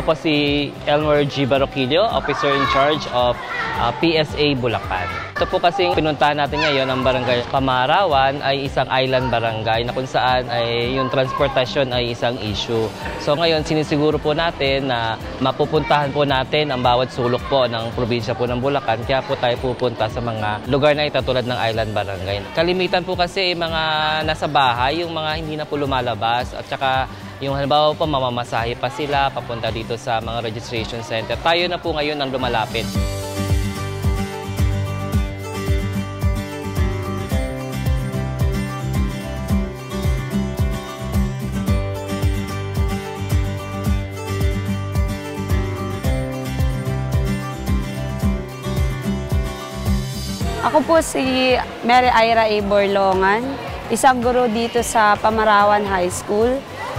po si Elmer G. Baroquillo, Officer in Charge of PSA Bulacan. Ito po kasing pinuntahan natin ngayon, ang barangay Pamarawan ay isang island barangay na kung saan ay yung transportasyon ay isang issue. So ngayon sinisiguro po natin na mapupuntahan po natin ang bawat sulok po ng probinsya po ng Bulacan. Kaya po tayo pupunta sa mga lugar na ito tulad ng island barangay. Kalimitan po kasi mga nasa bahay, yung mga hindi na po lumalabas at saka yung halimbawa po mamamasahe pa sila papunta dito sa mga registration center. Tayo na po ngayon ang lumalapit. Ako po si Mary Ira A. Borlongan, isang guro dito sa Pamarawan High School.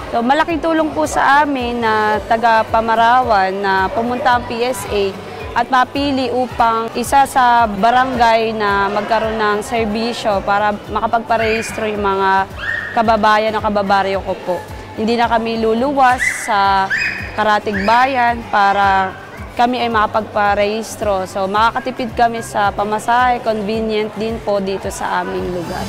So, malaking tulong po sa amin na taga Pamarawan na pumunta ang PSA at mapili upang isa sa barangay na magkaroon ng serbisyo para makapagparehistro yung mga kababayan o kababaryo ko po. Hindi na kami luluwas sa karatig bayan para kami ay makapagparehistro. So, makakatipid kami sa pamasahe, convenient din po dito sa aming lugar.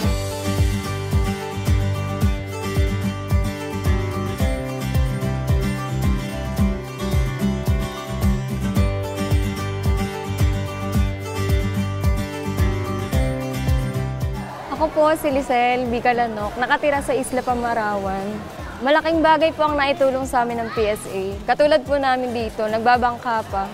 Ako po si Lisel Bicalanok, nakatira sa Isla Pamarawan. Malaking bagay po ang naitulong sa amin ng PSA. Katulad po namin dito, nagbabangka pa.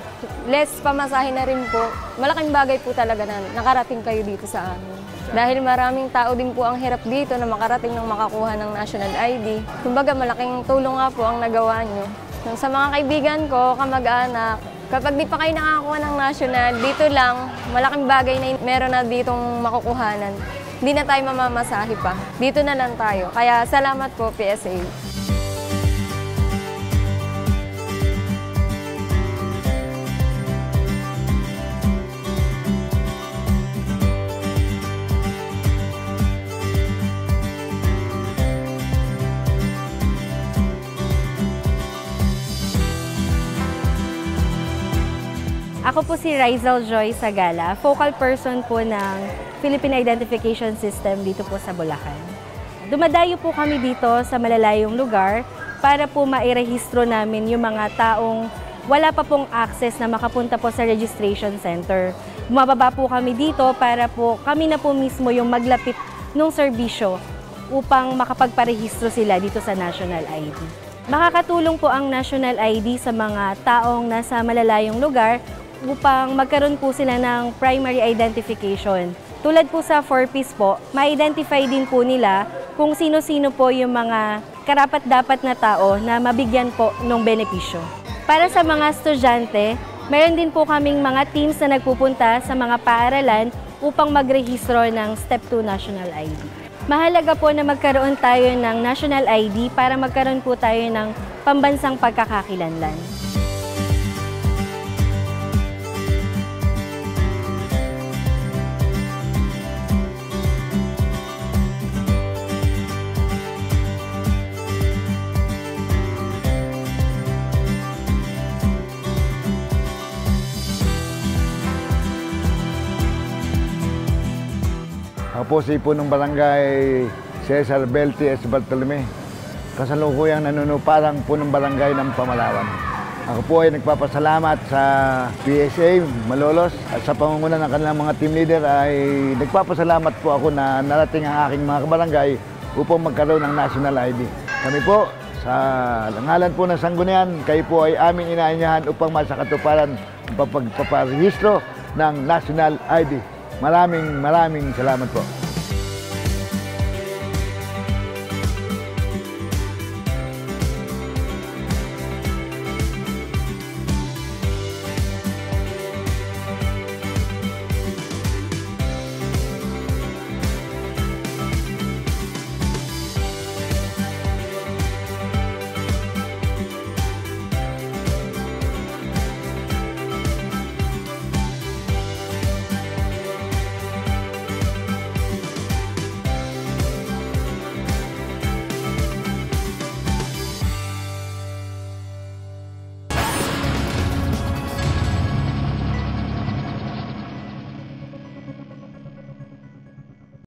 Less pamasahe na rin po. Malaking bagay po talaga na nakarating kayo dito sa amin. Dahil maraming tao din po ang hirap dito na makarating ng makakuha ng national ID. Kumbaga malaking tulong nga po ang nagawa nyo. Sa mga kaibigan ko, kamag-anak, kapag di pa kayo nakakuha ng national, dito lang, malaking bagay na meron na ditong makukuhanan. Hindi na tayo mamamasahe pa. Dito na lang tayo. Kaya salamat po, PSA. Ako po si Rizal Joy Sagala, focal person po ng Philippine Identification System dito po sa Bulacan. Dumadayo po kami dito sa malalayong lugar para po mairehistro namin yung mga taong wala pa pong access na makapunta po sa registration center. Bumababa po kami dito para po kami na po mismo yung maglapit ng serbisyo upang makapagparehistro sila dito sa National ID. Makakatulong po ang National ID sa mga taong nasa malalayong lugar upang magkaroon po sila ng primary identification. Tulad po sa 4Ps po, ma-identify din po nila kung sino-sino po yung mga karapat-dapat na tao na mabigyan po ng benepisyo. Para sa mga estudyante, mayroon din po kaming mga teams na nagpupunta sa mga paaralan upang magrehistro ng Step 2 National ID. Mahalaga po na magkaroon tayo ng National ID para magkaroon po tayo ng pambansang pagkakakilanlan. Ako po si punong barangay Cesar Belti S. Bartolome. Kasalukuyang nanunuparang punong barangay ng Pamarawan. Ako po ay nagpapasalamat sa PSA Malolos at sa pangunguna ng kanilang mga team leader ay nagpapasalamat po ako na narating ang aking mga kabarangay upang magkaroon ng National ID. Kami po sa ngalan po ng Sangguniang, kayo po ay aming inaanyahan upang masakatuparan ang pagpaparehistro ng National ID. Maraming salamat po.